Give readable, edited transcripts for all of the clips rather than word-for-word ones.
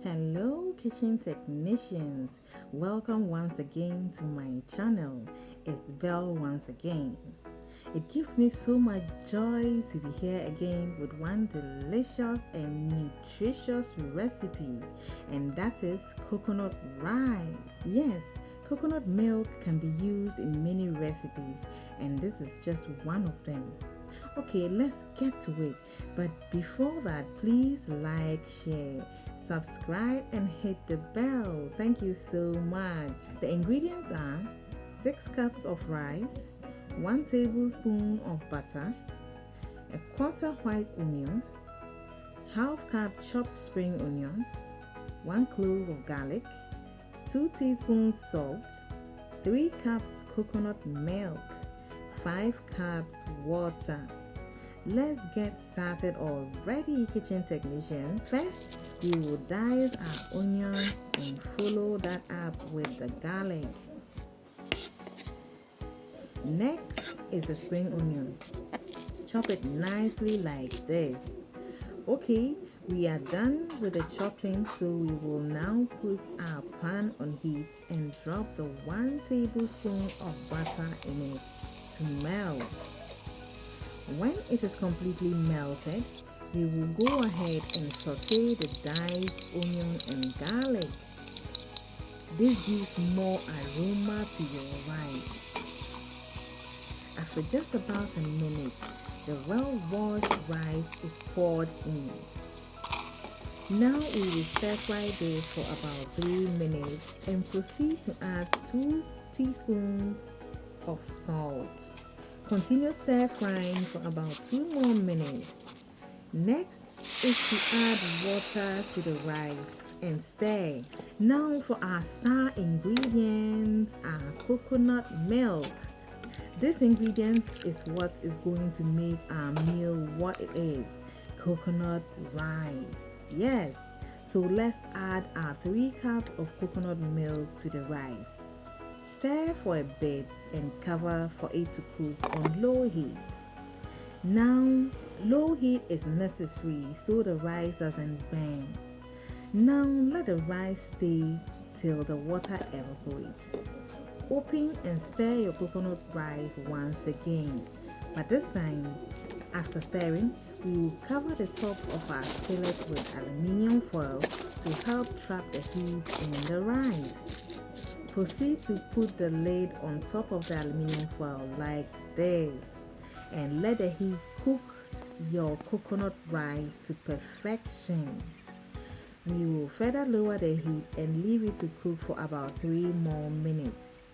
Hello kitchen technicians, welcome once again to my channel. It's Belle once again. It gives me so much joy to be here again with one delicious and nutritious recipe, and that is coconut rice. Yes, coconut milk can be used in many recipes, and this is just one of them. Okay, let's get to it. But before that, please like, share, subscribe, and hit the bell. Thank you so much. The ingredients are 6 cups of rice, 1 tablespoon of butter, a quarter white onion, half cup chopped spring onions, 1 clove of garlic, 2 teaspoons salt, 3 cups coconut milk, 5 cups water. Let's get started already, kitchen technicians. First, we will dice our onion and follow that up with the garlic. Next is the spring onion. Chop it nicely like this. Okay, we are done with the chopping, so we will now put our pan on heat and drop the 1 tablespoon of butter in it to melt. When it is completely melted, we will go ahead and saute the diced onion and garlic. This gives more aroma to your rice. After just about a minute, the well-washed rice is poured in. Now we will stir-fry this for about 3 minutes and proceed to add 2 teaspoons of salt. Continue stir-frying for about 2 more minutes. Next is to add water to the rice and stir. Now for our star ingredient, our coconut milk. This ingredient is what is going to make our meal what it is, coconut rice. Yes, so let's add our 3 cups of coconut milk to the rice. Stir for a bit and cover for it to cook on low heat. Now, low heat is necessary so the rice doesn't burn. Now, let the rice stay till the water evaporates. Open and stir your coconut rice once again. But this time, after stirring, we will cover the top of our skillet with aluminium foil to help trap the heat in the rice. Proceed to put the lid on top of the aluminium foil like this and let the heat cook your coconut rice to perfection. We will further lower the heat and leave it to cook for about 3 more minutes.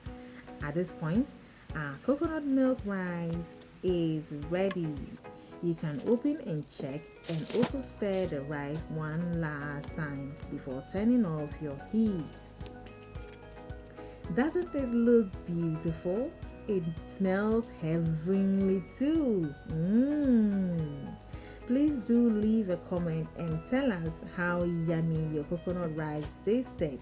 At this point, our coconut milk rice is ready. You can open and check and also stir the rice one last time before turning off your heat. Doesn't it look beautiful? It smells heavenly too. Please do leave a comment and tell us how yummy your coconut rice tasted.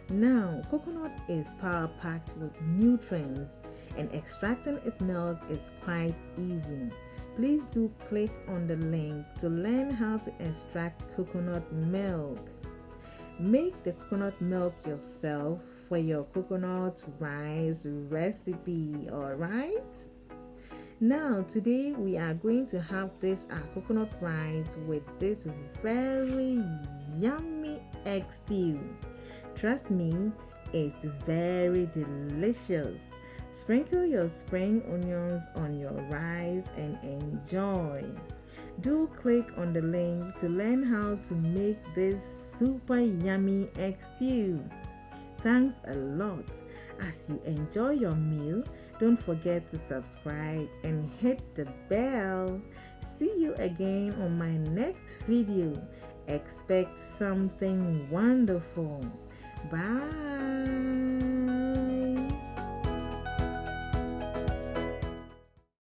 Now, coconut is power-packed with nutrients and extracting its milk is quite easy. Please do click on the link to learn how to extract coconut milk. Make the coconut milk yourself for your coconut rice recipe, alright? Now today we are going to have this our coconut rice with this very yummy egg stew. Trust me, it's very delicious. Sprinkle your spring onions on your rice and enjoy. Do click on the link to learn how to make this super yummy egg stew. Thanks a lot. As you enjoy your meal, don't forget to subscribe and hit the bell. See you again on my next video. Expect something wonderful. Bye.